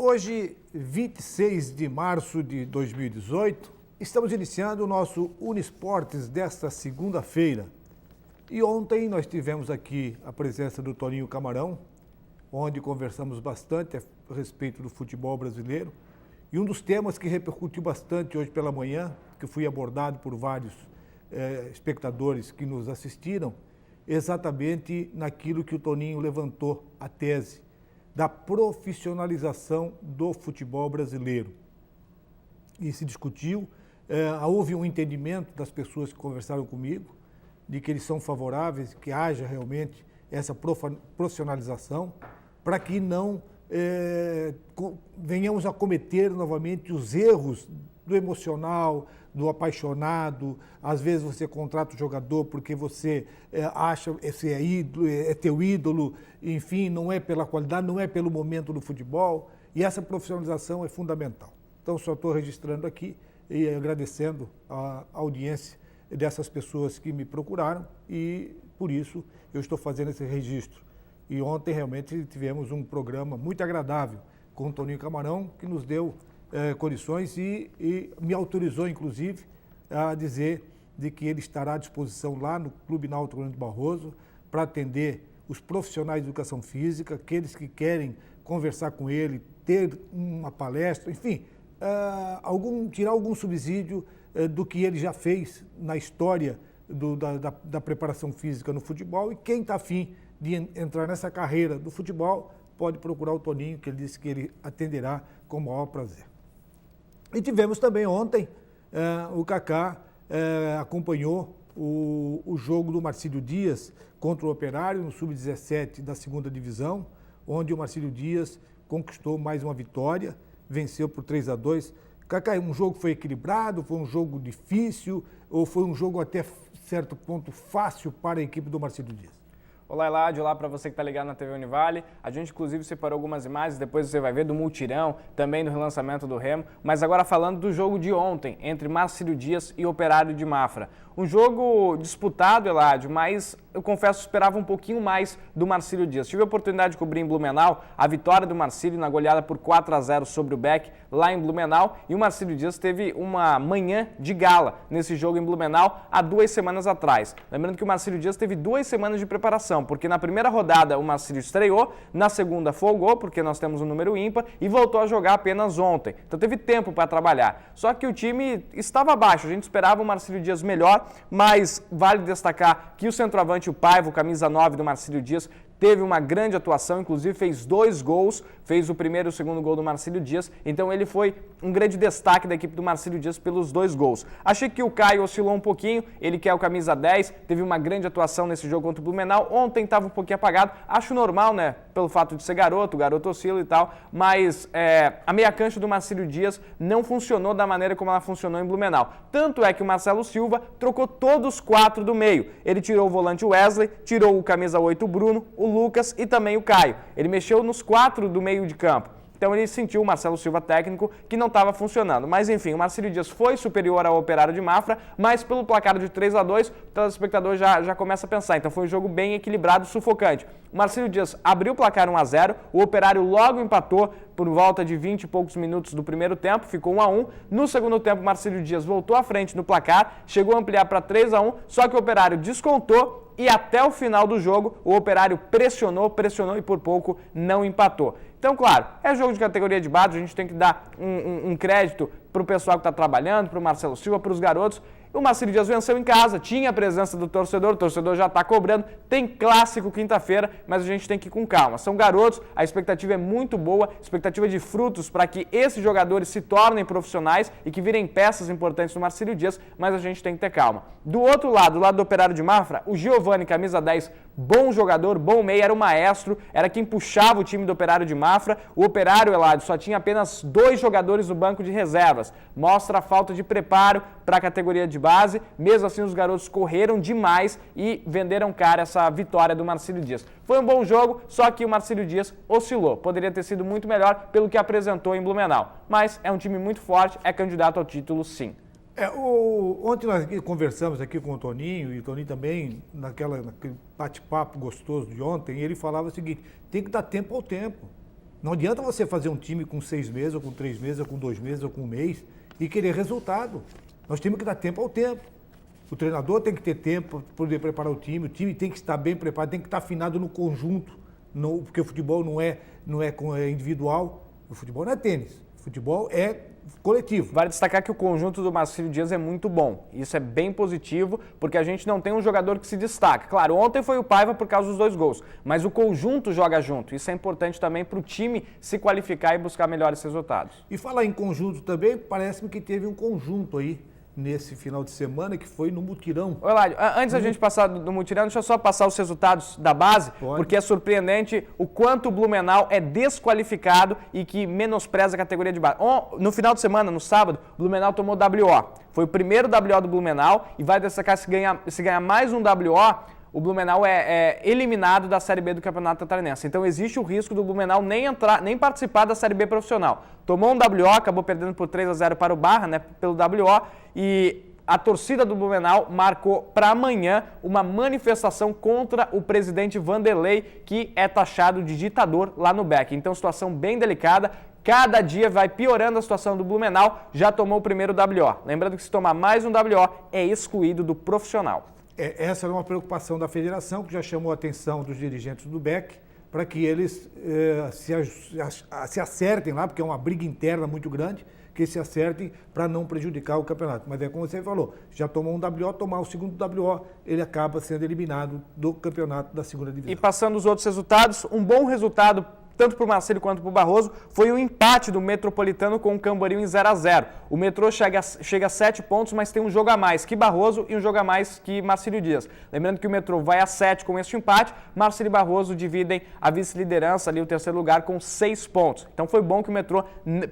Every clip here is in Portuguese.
Hoje, 26 de março de 2018, estamos iniciando o nosso Uniesportes desta segunda-feira. E ontem nós tivemos aqui a presença do Toninho Camarão, onde conversamos bastante a respeito do futebol brasileiro. E um dos temas que repercutiu bastante hoje pela manhã, que foi abordado por vários espectadores que nos assistiram, exatamente naquilo que o Toninho levantou, a tese da profissionalização do futebol brasileiro. E se discutiu, houve um entendimento das pessoas que conversaram comigo, de que eles são favoráveis, que haja realmente essa profissionalização, para que não venhamos a cometer novamente os erros do emocional, do apaixonado. Às vezes você contrata o jogador porque você acha esse é teu ídolo, enfim, não é pela qualidade, não é pelo momento do futebol, e essa profissionalização é fundamental. Então, só estou registrando aqui e agradecendo a audiência dessas pessoas que me procuraram e, por isso, eu estou fazendo esse registro. E ontem, realmente, tivemos um programa muito agradável com o Toninho Camarão, que nos deu condições e me autorizou, inclusive, a dizer de que ele estará à disposição lá no Clube Náutico Grande Barroso para atender os profissionais de educação física, aqueles que querem conversar com ele, ter uma palestra, enfim, tirar algum subsídio do que ele já fez na história da preparação física no futebol, e quem está afim de entrar nessa carreira do futebol pode procurar o Toninho, que ele disse que ele atenderá com o maior prazer. E tivemos também ontem, o Kaká acompanhou o jogo do Marcílio Dias contra o Operário, no Sub-17 da 2ª Divisão, onde o Marcílio Dias conquistou mais uma vitória, venceu por 3-2. Kaká, um jogo que foi equilibrado, foi um jogo difícil, ou foi um jogo até certo ponto fácil para a equipe do Marcílio Dias? Olá, Eladio, olá para você que está ligado na TV Univale. A gente, inclusive, separou algumas imagens, depois você vai ver do multirão, também do relançamento do Remo. Mas agora falando do jogo de ontem, entre Marcílio Dias e Operário de Mafra. Um jogo disputado, Eladio, mas eu confesso que esperava um pouquinho mais do Marcílio Dias. Tive a oportunidade de cobrir em Blumenau a vitória do Marcílio na goleada por 4-0 sobre o Beck, lá em Blumenau. E o Marcílio Dias teve uma manhã de gala nesse jogo em Blumenau há 2 semanas atrás. Lembrando que o Marcílio Dias teve 2 semanas de preparação, porque na primeira rodada o Marcílio estreou, na segunda folgou, porque nós temos um número ímpar, e voltou a jogar apenas ontem. Então teve tempo para trabalhar. Só que o time estava abaixo, a gente esperava o Marcílio Dias melhor, mas vale destacar que o centroavante, o Paiva, camisa 9 do Marcílio Dias, teve uma grande atuação, inclusive fez 2 gols, fez o primeiro e o segundo gol do Marcílio Dias, então ele foi um grande destaque da equipe do Marcílio Dias pelos 2 gols. Achei que o Caio oscilou um pouquinho, ele que é o camisa 10, teve uma grande atuação nesse jogo contra o Blumenau, ontem estava um pouquinho apagado, acho normal, né, pelo fato de ser garoto, o garoto oscila e tal, mas a meia cancha do Marcílio Dias não funcionou da maneira como ela funcionou em Blumenau. Tanto é que o Marcelo Silva trocou todos os 4 do meio, ele tirou o volante Wesley, tirou o camisa 8 Bruno, o Lucas e também o Caio. Ele mexeu nos 4 do meio de campo. Então ele sentiu o Marcelo Silva técnico que não estava funcionando. Mas enfim, o Marcílio Dias foi superior ao Operário de Mafra, mas pelo placar de 3-2, o telespectador já começa a pensar. Então foi um jogo bem equilibrado, sufocante. O Marcílio Dias abriu o placar 1-0, o Operário logo empatou por volta de 20 e poucos minutos do primeiro tempo, ficou 1-1. No segundo tempo, o Marcílio Dias voltou à frente no placar, chegou a ampliar para 3-1, só que o Operário descontou e até o final do jogo o Operário pressionou e por pouco não empatou. Então, claro, é jogo de categoria de base, a gente tem que dar um crédito para o pessoal que está trabalhando, para o Marcelo Silva, para os garotos. O Marcílio Dias venceu em casa, tinha a presença do torcedor, o torcedor já está cobrando, tem clássico quinta-feira, mas a gente tem que ir com calma. São garotos, a expectativa é muito boa, expectativa de frutos para que esses jogadores se tornem profissionais e que virem peças importantes do Marcílio Dias, mas a gente tem que ter calma. Do outro lado, do lado do Operário de Mafra, o Giovani, camisa 10, bom jogador, bom meia, era o maestro, era quem puxava o time do Operário de Mafra. O Operário, Eladio, só tinha apenas 2 jogadores no banco de reservas. Mostra a falta de preparo para a categoria de base. Mesmo assim, os garotos correram demais e venderam caro essa vitória do Marcílio Dias. Foi um bom jogo, só que o Marcílio Dias oscilou. Poderia ter sido muito melhor pelo que apresentou em Blumenau. Mas é um time muito forte, é candidato ao título, sim. Ontem nós conversamos aqui com o Toninho, e o Toninho também, naquele bate-papo gostoso de ontem, e ele falava o seguinte: tem que dar tempo ao tempo. Não adianta você fazer um time com 6 meses, ou com 3 meses, ou com 2 meses, ou com 1 mês e querer resultado. Nós temos que dar tempo ao tempo. O treinador tem que ter tempo para poder preparar o time tem que estar bem preparado, tem que estar afinado no conjunto, porque o futebol não é individual, o futebol não é tênis, o futebol é coletivo. Vale destacar que o conjunto do Marcílio Dias é muito bom. Isso é bem positivo, porque a gente não tem um jogador que se destaca. Claro, ontem foi o Paiva por causa dos 2 gols, mas o conjunto joga junto. Isso é importante também para o time se qualificar e buscar melhores resultados. E falar em conjunto também, parece-me que teve um conjunto aí nesse final de semana, que foi no mutirão. Ô, Ládio, antes da gente passar do mutirão, deixa eu só passar os resultados da base, porque é surpreendente o quanto o Blumenau é desqualificado e que menospreza a categoria de base. No final de semana, no sábado, o Blumenau tomou WO. Foi o primeiro WO do Blumenau e vai destacar se ganhar mais um WO, o Blumenau é eliminado da Série B do Campeonato Catarinense. Então existe o risco do Blumenau nem participar da Série B profissional. Tomou um WO, acabou perdendo por 3-0 para o Barra, né, pelo WO, e a torcida do Blumenau marcou para amanhã uma manifestação contra o presidente Vanderlei, que é taxado de ditador lá no BEC. Então, situação bem delicada. Cada dia vai piorando a situação do Blumenau. Já tomou o primeiro WO. Lembrando que se tomar mais um WO, é excluído do profissional. Essa era uma preocupação da federação, que já chamou a atenção dos dirigentes do BEC, para que eles se acertem lá, porque é uma briga interna muito grande, que eles se acertem para não prejudicar o campeonato. Mas é como você falou, já tomou um WO, tomar o segundo WO, ele acaba sendo eliminado do campeonato da segunda divisão. E passando os outros resultados, um bom resultado tanto para o Marcílio quanto para o Barroso, foi um empate do Metropolitano com o Camboriú em 0-0. O Metrô chega a 7 pontos, mas tem um jogo a mais que Barroso e um jogo a mais que Marcílio Dias. Lembrando que o Metrô vai a 7 com este empate, Marcílio e Barroso dividem a vice-liderança, ali o terceiro lugar, com 6 pontos. Então foi bom que o Metrô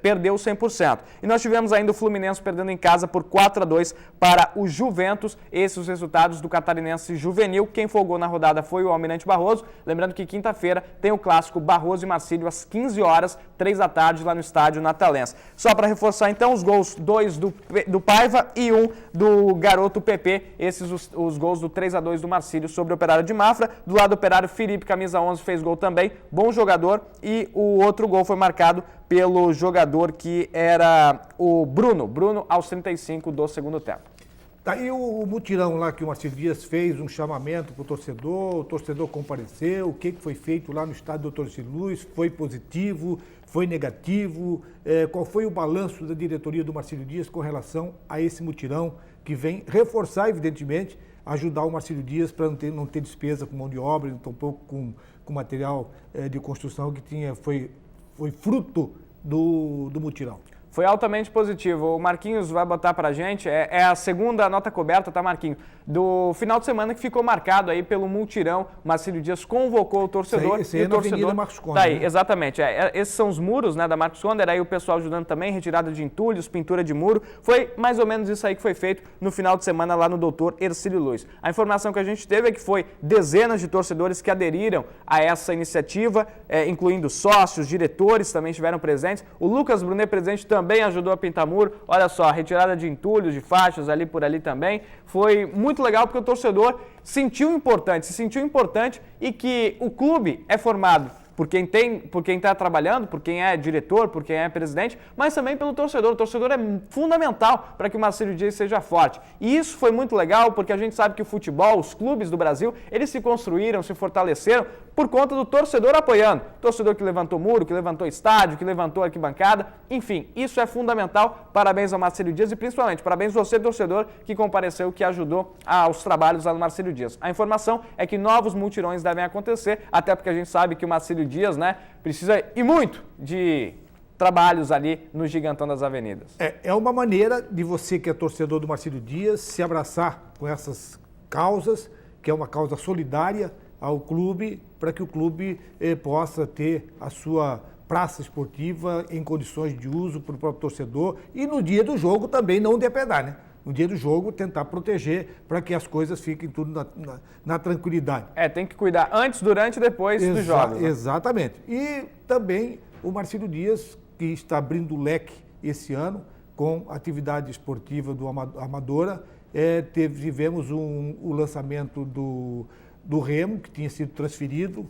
perdeu 100%. E nós tivemos ainda o Fluminense perdendo em casa por 4-2 para o Juventus. Esses os resultados do Catarinense Juvenil. Quem folgou na rodada foi o Almirante Barroso. Lembrando que quinta-feira tem o clássico Barroso e Marcílio às 15 horas, 3 da tarde, lá no estádio Natalense. Só para reforçar então, os gols, 2 do Paiva e 1 do garoto PP, esses os gols do 3-2 do Marcílio sobre o Operário de Mafra. Do lado do Operário, Felipe, camisa 11, fez gol também, bom jogador, e o outro gol foi marcado pelo jogador que era o Bruno aos 35 do segundo tempo. Tá aí o mutirão lá que o Marcílio Dias fez, um chamamento para o torcedor compareceu, o que foi feito lá no estádio Dr. Siluz, foi positivo, foi negativo, qual foi o balanço da diretoria do Marcílio Dias com relação a esse mutirão que vem reforçar, evidentemente, ajudar o Marcílio Dias para não ter despesa com mão de obra, tampouco com material de construção que foi fruto do mutirão. Foi altamente positivo. O Marquinhos vai botar pra gente, é a segunda nota coberta, tá, Marquinhos? Do final de semana que ficou marcado aí pelo multirão. Marcílio Dias convocou o torcedor. Esse aí é na Avenida Marcos Conder. Tá aí, né? Exatamente. Esses são os muros, né, da Marcos Conder, aí o pessoal ajudando também, retirada de entulhos, pintura de muro. Foi mais ou menos isso aí que foi feito no final de semana lá no Dr. Ercílio Luz. A informação que a gente teve é que foi dezenas de torcedores que aderiram a essa iniciativa, incluindo sócios, diretores também estiveram presentes. O Lucas Brunet, presidente, também ajudou a pintar muro. Olha só, retirada de entulhos, de faixas ali por ali também. Foi muito legal porque o torcedor se sentiu importante e que o clube é formado por quem está trabalhando, por quem é diretor, por quem é presidente, mas também pelo torcedor. O torcedor é fundamental para que o Marcílio Dias seja forte. E isso foi muito legal porque a gente sabe que o futebol, os clubes do Brasil, eles se construíram, se fortaleceram por conta do torcedor apoiando. Torcedor que levantou muro, que levantou estádio, que levantou arquibancada. Enfim, isso é fundamental. Parabéns ao Marcílio Dias e principalmente parabéns você, torcedor, que compareceu, que ajudou aos trabalhos lá no Marcílio Dias. A informação é que novos multirões devem acontecer, até porque a gente sabe que o Marcílio Dias, né, precisa e muito de trabalhos ali no Gigantão das Avenidas. É uma maneira de você, que é torcedor do Marcílio Dias, se abraçar com essas causas, que é uma causa solidária ao clube, para que o clube possa ter a sua praça esportiva em condições de uso para o próprio torcedor e no dia do jogo também não depredar, né? No dia do jogo, tentar proteger para que as coisas fiquem tudo na tranquilidade. Tem que cuidar antes, durante e depois dos jogos. Né? Exatamente. E também o Marcílio Dias, que está abrindo o leque esse ano com atividade esportiva do Amadora. Tivemos o lançamento do Remo, que tinha sido transferido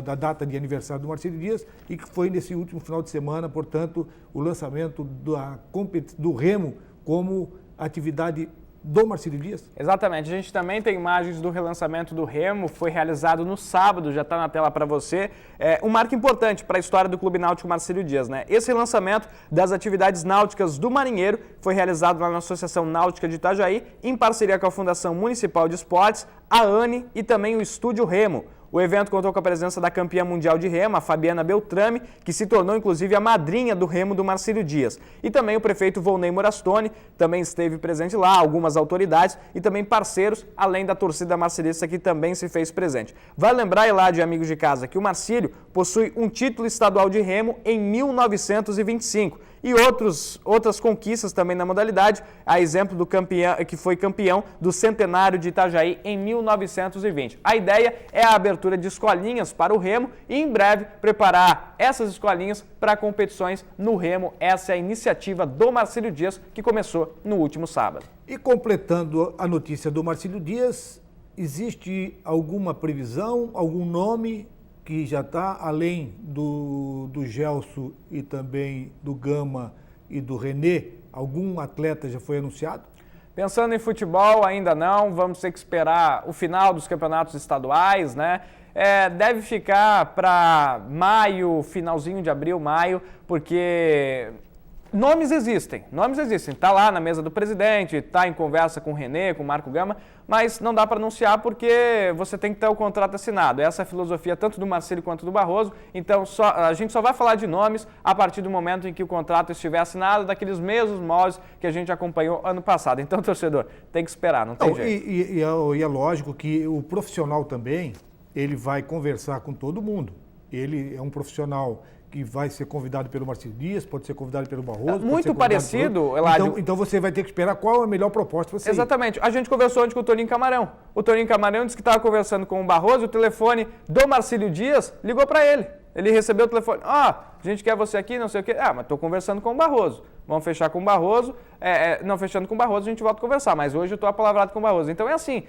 da data de aniversário do Marcílio Dias e que foi nesse último final de semana, portanto, o lançamento do Remo como atividade do Marcílio Dias? Exatamente. A gente também tem imagens do relançamento do Remo, foi realizado no sábado, já está na tela para você. Um marco importante para a história do Clube Náutico Marcílio Dias, né? Esse relançamento das atividades náuticas do Marinheiro foi realizado lá na Associação Náutica de Itajaí, em parceria com a Fundação Municipal de Esportes, a ANE e também o Estúdio Remo. O evento contou com a presença da campeã mundial de remo, a Fabiana Beltrame, que se tornou inclusive a madrinha do remo do Marcílio Dias. E também o prefeito Volney Morastone também esteve presente lá, algumas autoridades e também parceiros, além da torcida marcilista que também se fez presente. Vale lembrar, Eládio e amigos de casa, que o Marcílio possui um título estadual de remo em 1925 e outras conquistas também na modalidade, a exemplo do campeão, que foi campeão do Centenário de Itajaí em 1920. A ideia é a abertura de escolinhas para o remo e, em breve, preparar essas escolinhas para competições no remo. Essa é a iniciativa do Marcílio Dias, que começou no último sábado. E completando a notícia do Marcílio Dias, existe alguma previsão, algum nome que já está além do Gelson e também do Gama e do René? Algum atleta já foi anunciado? Pensando em futebol, ainda não. Vamos ter que esperar o final dos campeonatos estaduais, né? Deve ficar para maio, finalzinho de abril, maio, porque nomes existem. Está lá na mesa do presidente, está em conversa com o René, com o Marco Gama, mas não dá para anunciar porque você tem que ter o contrato assinado. Essa é a filosofia tanto do Marcílio quanto do Barroso. Então, a gente só vai falar de nomes a partir do momento em que o contrato estiver assinado, daqueles mesmos moldes que a gente acompanhou ano passado. Então, torcedor, tem que esperar, não tem jeito. E é lógico que o profissional também, ele vai conversar com todo mundo. Ele é um profissional que vai ser convidado pelo Marcílio Dias, pode ser convidado pelo Barroso. Muito parecido, Eládio. Então você vai ter que esperar qual é a melhor proposta para você. Exatamente. A gente conversou antes com o Toninho Camarão. O Toninho Camarão disse que estava conversando com o Barroso, o telefone do Marcílio Dias ligou para ele. Ele recebeu o telefone. A gente quer você aqui, não sei o quê. Mas estou conversando com o Barroso. Vamos fechar com o Barroso. Não fechando com o Barroso, a gente volta a conversar. Mas hoje eu estou apalavrado com o Barroso. Então é assim,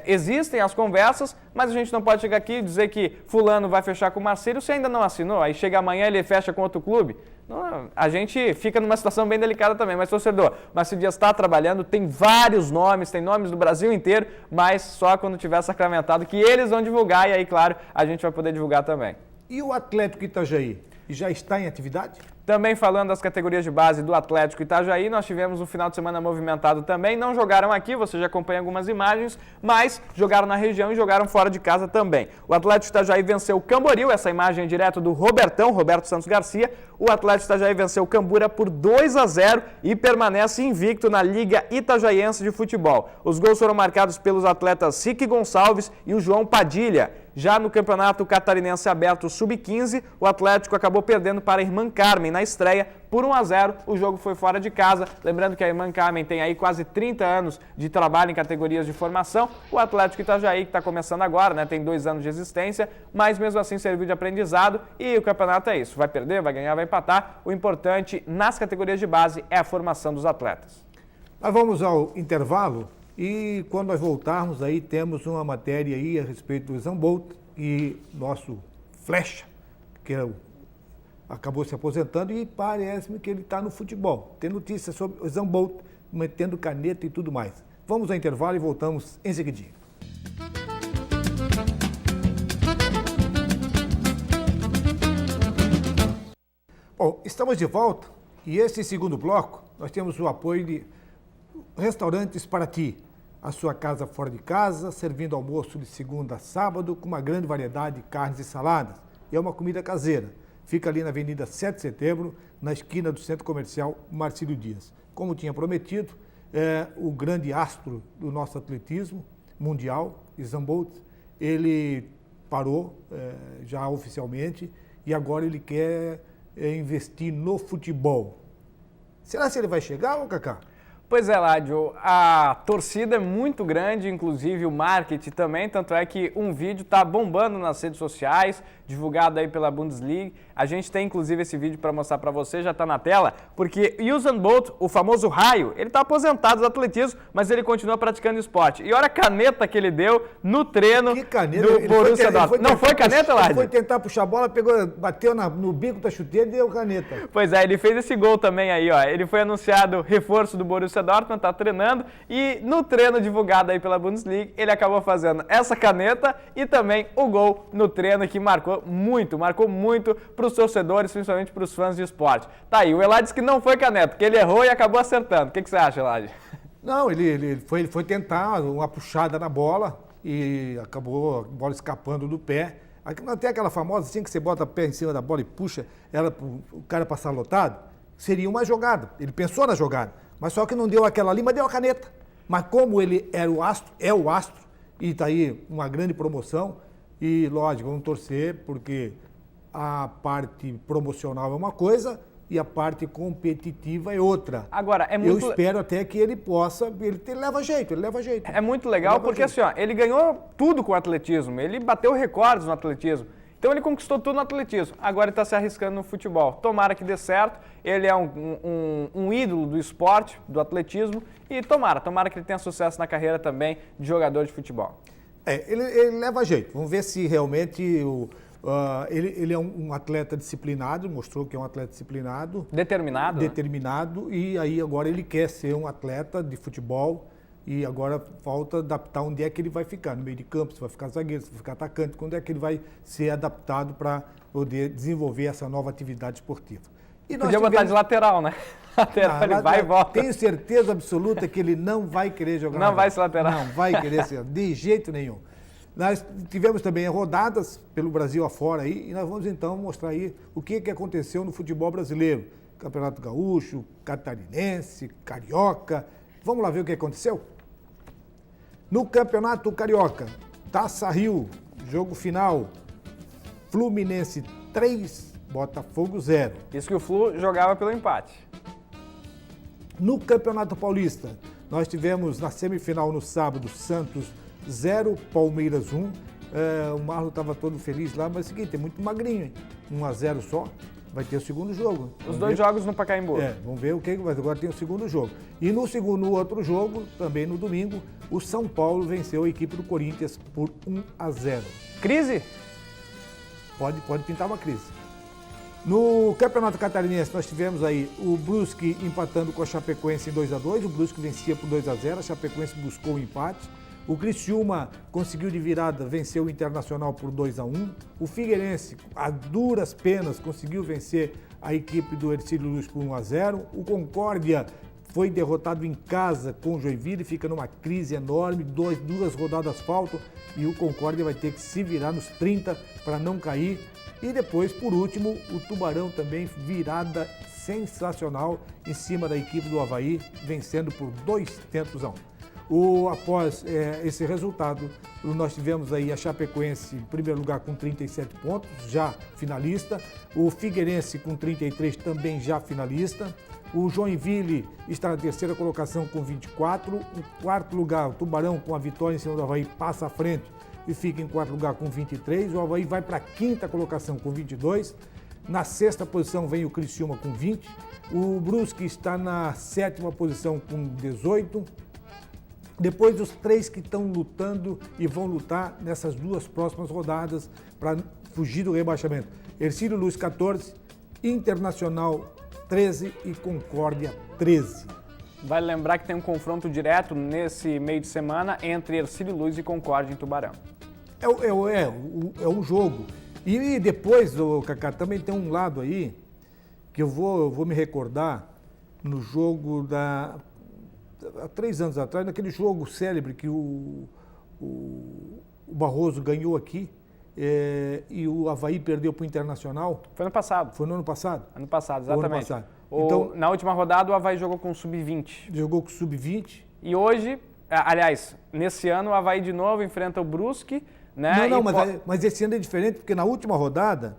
existem as conversas, mas a gente não pode chegar aqui e dizer que fulano vai fechar com o Marcílio se ainda não assinou. Aí chega amanhã ele fecha com outro clube. Não, a gente fica numa situação bem delicada também. Mas, torcedor, o Marcílio Dias está trabalhando, tem vários nomes, tem nomes do Brasil inteiro, mas só quando tiver sacramentado que eles vão divulgar. E aí, claro, a gente vai poder divulgar também. E o Atlético Itajaí já está em atividade? Também falando das categorias de base do Atlético Itajaí, nós tivemos um final de semana movimentado também. Não jogaram aqui, você já acompanha algumas imagens, mas jogaram na região e jogaram fora de casa também. O Atlético Itajaí venceu o Camboriú, essa imagem é direto do Roberto Santos Garcia. O Atlético Itajaí venceu o Cambura por 2-0 e permanece invicto na Liga Itajaiense de Futebol. Os gols foram marcados pelos atletas Rick Gonçalves e o João Padilha. Já no Campeonato Catarinense Aberto Sub-15, o Atlético acabou perdendo para a Irmã Carmen na estreia por 1-0. O jogo foi fora de casa. Lembrando que a Irmã Carmen tem aí quase 30 anos de trabalho em categorias de formação. O Atlético Itajaí, que está começando agora, né, tem 2 anos de existência, mas mesmo assim serviu de aprendizado e o campeonato é isso. Vai perder, vai ganhar, vai empatar. O importante nas categorias de base é a formação dos atletas. Nós vamos ao intervalo. E quando nós voltarmos aí, temos uma matéria aí a respeito do Zambolt e nosso Flecha, que acabou se aposentando e parece-me que ele está no futebol. Tem notícias sobre o Zambolt, metendo caneta e tudo mais. Vamos ao intervalo e voltamos em seguidinho. Bom, estamos de volta e esse segundo bloco nós temos o apoio de Restaurantes Paraty, a sua casa fora de casa, servindo almoço de segunda a sábado, com uma grande variedade de carnes e saladas. E é uma comida caseira. Fica ali na Avenida 7 de Setembro, na esquina do Centro Comercial Marcílio Dias. Como tinha prometido, o grande astro do nosso atletismo mundial, Zambolt, ele parou já oficialmente e agora ele quer investir no futebol. Será que ele vai chegar, ô Cacá? Pois é, Ládio, a torcida é muito grande, inclusive o marketing também, tanto é que um vídeo está bombando nas redes sociais divulgado aí pela Bundesliga. A gente tem inclusive esse vídeo para mostrar para você, já está na tela, porque Usain Bolt, o famoso raio, ele está aposentado do atletismo, mas ele continua praticando esporte. E olha a caneta que ele deu no treino do Borussia Dortmund. Não foi caneta, Lade? Ele foi tentar puxar a bola, bateu no bico da chuteira e deu caneta. Pois é, ele fez esse gol também aí, ó. Ele foi anunciado reforço do Borussia Dortmund, tá treinando, e no treino divulgado aí pela Bundesliga, ele acabou fazendo essa caneta e também o gol no treino que marcou muito para os torcedores, principalmente para os fãs de esporte. Tá aí, o Elad disse que não foi caneta, que ele errou e acabou acertando. O que você acha, Elad? Não, ele foi tentar uma puxada na bola e acabou a bola escapando do pé. Não tem aquela famosa assim que você bota o pé em cima da bola e puxa ela para o cara passar lotado? Seria uma jogada. Ele pensou na jogada, mas só que não deu aquela ali, mas deu a caneta. Mas como ele era é o astro, e está aí uma grande promoção, e lógico, vamos torcer, porque a parte promocional é uma coisa e a parte competitiva é outra. Agora, Eu espero até que ele possa, ele leva jeito. É muito legal porque assim, ó, ele ganhou tudo com o atletismo, ele bateu recordes no atletismo. Então ele conquistou tudo no atletismo, agora ele está se arriscando no futebol. Tomara que dê certo, ele é um ídolo do esporte, do atletismo, e tomara que ele tenha sucesso na carreira também de jogador de futebol. Ele leva jeito, vamos ver se realmente ele é um atleta disciplinado, mostrou que é um atleta disciplinado. Determinado? Determinado, né? E aí agora ele quer ser um atleta de futebol. E agora falta adaptar onde é que ele vai ficar, no meio de campo, se vai ficar zagueiro, se vai ficar atacante, quando é que ele vai ser adaptado para poder desenvolver essa nova atividade esportiva. E podia botar de lateral, né? Lateral, ele vai e volta. Tenho certeza absoluta que ele não vai querer jogar. Não vai ser lateral. Não vai querer ser, de jeito nenhum. Nós tivemos também rodadas pelo Brasil afora aí, e nós vamos então mostrar aí o que aconteceu no futebol brasileiro. Campeonato Gaúcho, Catarinense, Carioca. Vamos lá ver o que aconteceu? No Campeonato Carioca, Taça Rio, jogo final, Fluminense 3, Botafogo 0. Isso que o Flu jogava pelo empate. No Campeonato Paulista, nós tivemos na semifinal no sábado, Santos 0, Palmeiras 1. O Marlon estava todo feliz lá, mas é o seguinte, é muito magrinho, hein? 1-0 só. Vai ter o segundo jogo. Os dois jogos no Pacaembu. Vamos ver o que vai. Agora tem o segundo jogo. E no outro jogo, também no domingo, o São Paulo venceu a equipe do Corinthians por 1-0. Crise? Pode pintar uma crise. No Campeonato Catarinense, nós tivemos aí o Brusque empatando com a Chapecoense em 2-2. O Brusque vencia por 2-0, a Chapecoense buscou o empate. O Criciúma conseguiu de virada, venceu o Internacional por 2-1. O Figueirense, a duras penas, conseguiu vencer a equipe do Hercílio Luz por 1-0. O Concórdia foi derrotado em casa com o Joinville, fica numa crise enorme, duas rodadas faltam e o Concórdia vai ter que se virar nos 30 para não cair. E depois, por último, o Tubarão também, virada sensacional em cima da equipe do Avaí, vencendo por 2-1. Após esse resultado, nós tivemos aí a Chapecoense em primeiro lugar com 37 pontos, já finalista. O Figueirense com 33, também já finalista. O Joinville está na terceira colocação com 24. Em quarto lugar, o Tubarão, com a vitória em cima do Avaí, passa à frente e fica em quarto lugar com 23. O Avaí vai para a quinta colocação com 22. Na sexta posição vem o Criciúma com 20. O Brusque está na sétima posição com 18. Depois os três que estão lutando e vão lutar nessas duas próximas rodadas para fugir do rebaixamento. Hercílio Luz 14, Internacional 13 e Concórdia 13. Vale lembrar que tem um confronto direto nesse meio de semana entre Hercílio Luz e Concórdia em Tubarão. É um jogo. E depois, Cacá, também tem um lado aí que eu vou me recordar no jogo há 3 anos atrás, naquele jogo célebre que o Barroso ganhou aqui e o Avaí perdeu para o Internacional. Foi no passado. Foi no ano passado? Ano passado, exatamente. Ano passado. Então, na última rodada, o Avaí jogou com o Sub-20. Jogou com o Sub-20. E hoje, aliás, nesse ano, o Avaí de novo enfrenta o Brusque, né? Não, mas esse ano é diferente, porque na última rodada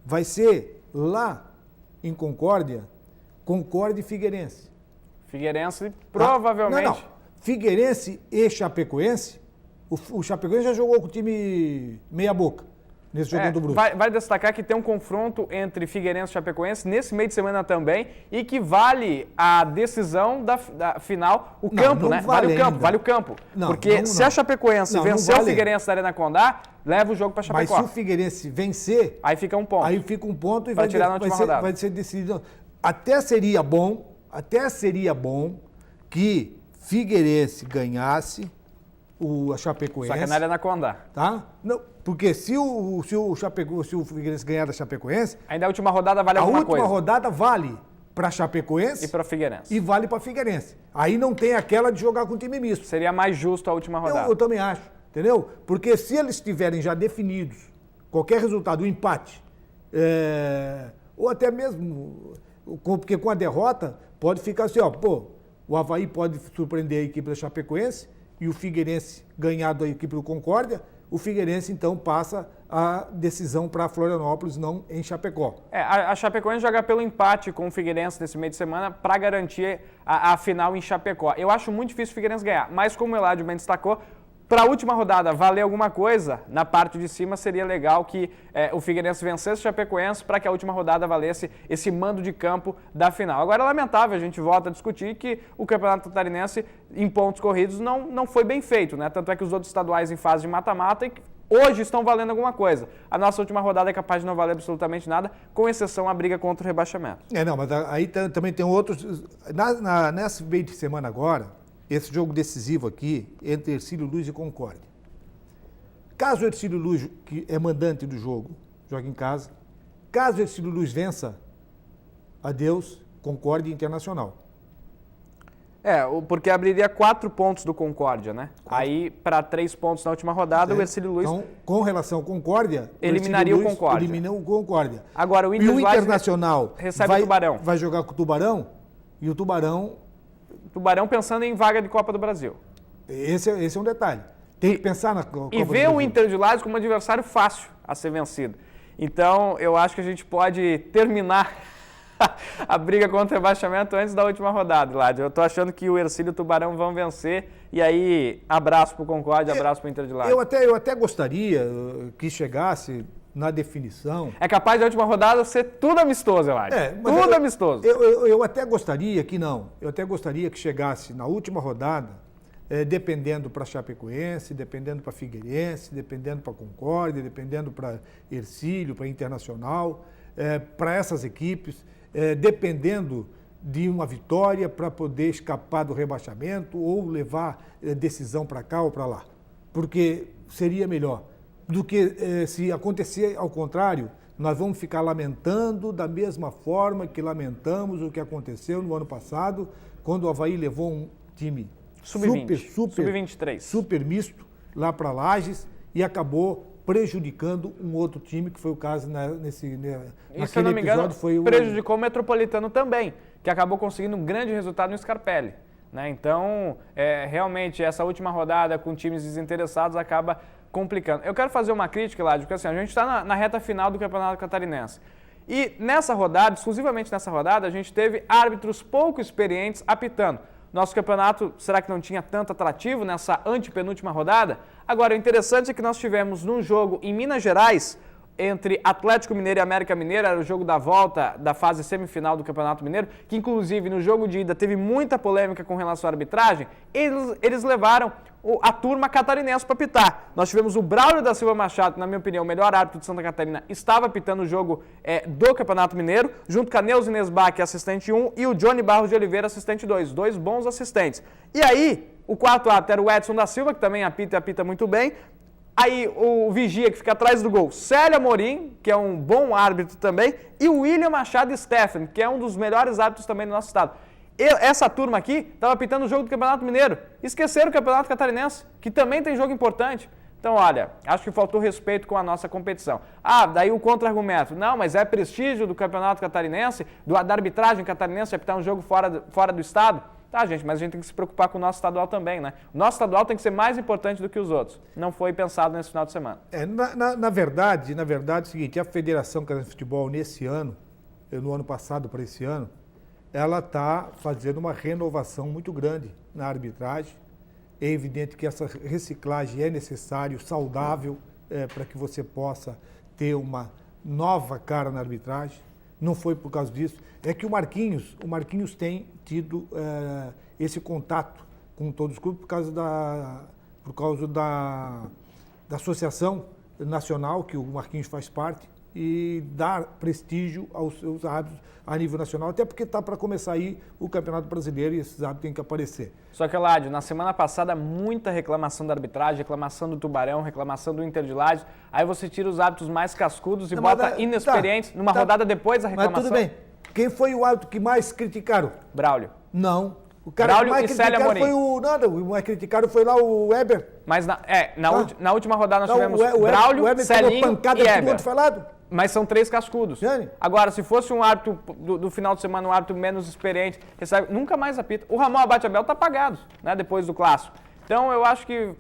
vai ser lá em Concórdia e Figueirense. Figueirense, provavelmente... Não. Figueirense e Chapecoense, o Chapecoense já jogou com o time meia boca. nesse jogão do Brusque. Vai destacar que tem um confronto entre Figueirense e Chapecoense nesse meio de semana também e que vale a decisão da final, o campo, né? Vale o campo. Porque se a Chapecoense vencer o Figueirense da Arena Condá, leva o jogo para Chapecó. Mas se o Figueirense vencer... Aí fica um ponto. Aí fica um ponto e vai ser decidido. Até seria bom que Figueirense ganhasse a Chapecoense. Só que na Arena Condá. Tá? Não, porque se o Figueirense ganhar da Chapecoense... Ainda a última rodada vale alguma coisa. A última rodada vale para Chapecoense... E para Figueirense. E vale para Figueirense. Aí não tem aquela de jogar com time misto. Seria mais justo a última rodada. Eu também acho, entendeu? Porque se eles estiverem já definidos, qualquer resultado, um empate, ou até mesmo... Porque com a derrota pode ficar assim, o Avaí pode surpreender a equipe da Chapecoense e o Figueirense ganhar da equipe do Concórdia, o Figueirense então passa a decisão para Florianópolis, não em Chapecó. A Chapecoense joga pelo empate com o Figueirense nesse meio de semana para garantir a final em Chapecó. Eu acho muito difícil o Figueirense ganhar, mas como o Eladio bem destacou, para a última rodada valer alguma coisa, na parte de cima seria legal que o Figueirense vencesse o Chapecoense para que a última rodada valesse esse mando de campo da final. Agora é lamentável, a gente volta a discutir que o Campeonato Catarinense em pontos corridos não foi bem feito, né? Tanto é que os outros estaduais em fase de mata-mata hoje estão valendo alguma coisa. A nossa última rodada é capaz de não valer absolutamente nada, com exceção a briga contra o rebaixamento. Mas aí também tem outros... Nesse meio de semana agora, esse jogo decisivo aqui entre Hercílio Luz e Concórdia. Caso o Hercílio Luz, que é mandante do jogo, jogue em casa, caso o Hercílio Luz vença, adeus, Concórdia Internacional. Porque abriria 4 pontos do Concórdia, né? Aí, para 3 pontos na última rodada, o Hercílio Luz... Então, com relação ao Concórdia... Eliminaria o Concórdia. Elimina o Concórdia. Agora, o Internacional recebe o Tubarão. Vai jogar com o Tubarão, e o Tubarão pensando em vaga de Copa do Brasil. Esse é um detalhe. Tem que pensar na Copa do Brasil. E ver o Inter de Lages como um adversário fácil a ser vencido. Então, eu acho que a gente pode terminar a briga contra o rebaixamento antes da última rodada, Eladio. Eu tô achando que o Hercílio e o Tubarão vão vencer. E aí, abraço pro Concórdia, abraço pro Inter de Lages. Eu até gostaria que chegasse na definição... É capaz de a última rodada ser tudo amistoso, Eladio. Tudo amistoso. Eu até gostaria que não. Eu até gostaria que chegasse na última rodada, dependendo para Chapecoense, dependendo para Figueirense, dependendo para Concórdia, dependendo para Hercílio, para Internacional, para essas equipes, dependendo de uma vitória para poder escapar do rebaixamento ou levar decisão para cá ou para lá. Porque seria melhor do que se acontecer ao contrário, nós vamos ficar lamentando da mesma forma que lamentamos o que aconteceu no ano passado, quando o Avaí levou um time Sub-23. super misto lá para Lages e acabou prejudicando um outro time, que foi o caso naquele se eu não me engano, episódio. Prejudicou o Metropolitano também, que acabou conseguindo um grande resultado no Scarpelli. Né? Então, realmente, essa última rodada com times desinteressados acaba complicando. Eu quero fazer uma crítica, Eladio, porque assim, a gente está na reta final do Campeonato Catarinense. E nessa rodada, exclusivamente nessa rodada, a gente teve árbitros pouco experientes apitando. Nosso campeonato, será que não tinha tanto atrativo nessa antepenúltima rodada? Agora, o interessante é que nós tivemos num jogo em Minas Gerais, entre Atlético Mineiro e América Mineiro, era o jogo da volta da fase semifinal do Campeonato Mineiro, que inclusive no jogo de ida teve muita polêmica com relação à arbitragem, eles levaram a turma catarinense para apitar. Nós tivemos o Braulio da Silva Machado, na minha opinião, o melhor árbitro de Santa Catarina, estava apitando o jogo do Campeonato Mineiro, junto com a Neuza Nesbach, assistente 1, e o Johnny Barros de Oliveira, assistente 2, dois bons assistentes. E aí, o quarto árbitro era o Edson da Silva, que também apita e apita muito bem. Aí o vigia que fica atrás do gol, Célio Amorim, que é um bom árbitro também, e o William Machado Steffen, que é um dos melhores árbitros também do nosso estado. Essa turma aqui estava apitando o jogo do Campeonato Mineiro. Esqueceram o Campeonato Catarinense, que também tem jogo importante. Então, olha, acho que faltou respeito com a nossa competição. Daí o contra-argumento. Não, mas é prestígio do Campeonato Catarinense, da arbitragem catarinense, apitar um jogo fora do estado. Tá, gente, mas a gente tem que se preocupar com o nosso estadual também, né? O nosso estadual tem que ser mais importante do que os outros. Não foi pensado nesse final de semana. Na verdade, é o seguinte, a Federação Catarinense de Futebol nesse ano, no ano passado para esse ano, ela está fazendo uma renovação muito grande na arbitragem. É evidente que essa reciclagem é necessário, saudável, para que você possa ter uma nova cara na arbitragem, não foi por causa disso. É que o Marquinhos tem tido esse contato com todos os clubes por causa da associação nacional, que o Marquinhos faz parte, e dar prestígio aos seus árbitros a nível nacional, até porque está para começar aí o Campeonato Brasileiro e esses árbitros têm que aparecer. Só que, Ládio, na semana passada, muita reclamação da arbitragem, reclamação do Tubarão, reclamação do Inter de Lages, aí você tira os árbitros mais cascudos e bota inexperientes numa rodada depois da reclamação. Mas tudo bem. Quem foi o árbitro que mais criticaram? Braulio. Não. O cara Braulio que mais e Célia criticaram Amorim. foi o... Nada, o mais criticado foi lá o Weber. Mas na última rodada nós tivemos o Braulio, Weber Celinho pancada e de Weber. outro falado. Mas são 3 cascudos. Jane. Agora, se fosse um árbitro do final de semana, um árbitro menos experiente, nunca mais apita. O Ramon Abate-Abel está apagado, né, depois do clássico. Então, eu acho que,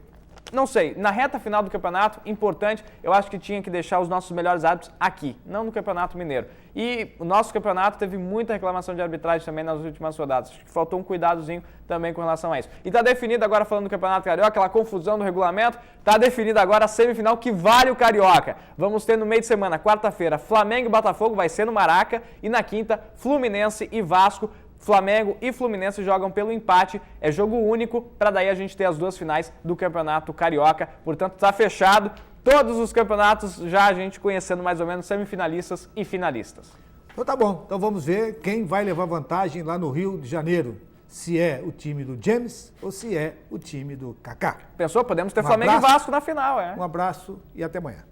não sei, na reta final do campeonato, importante, eu acho que tinha que deixar os nossos melhores árbitros aqui, não no Campeonato Mineiro. E o nosso campeonato teve muita reclamação de arbitragem também nas últimas rodadas. Acho que faltou um cuidadozinho também com relação a isso. E está definido agora, falando do Campeonato Carioca, aquela confusão do regulamento, está definido agora a semifinal que vale o Carioca. Vamos ter no meio de semana, quarta-feira, Flamengo e Botafogo, vai ser no Maraca, e na quinta, Fluminense e Vasco. Flamengo e Fluminense jogam pelo empate, é jogo único, para daí a gente ter as 2 finais do Campeonato Carioca. Portanto, está fechado todos os campeonatos, já a gente conhecendo mais ou menos semifinalistas e finalistas. Então tá bom, então vamos ver quem vai levar vantagem lá no Rio de Janeiro. Se é o time do James ou se é o time do Kaká. Pensou? Podemos ter Flamengo e Vasco na final, Um abraço e até amanhã.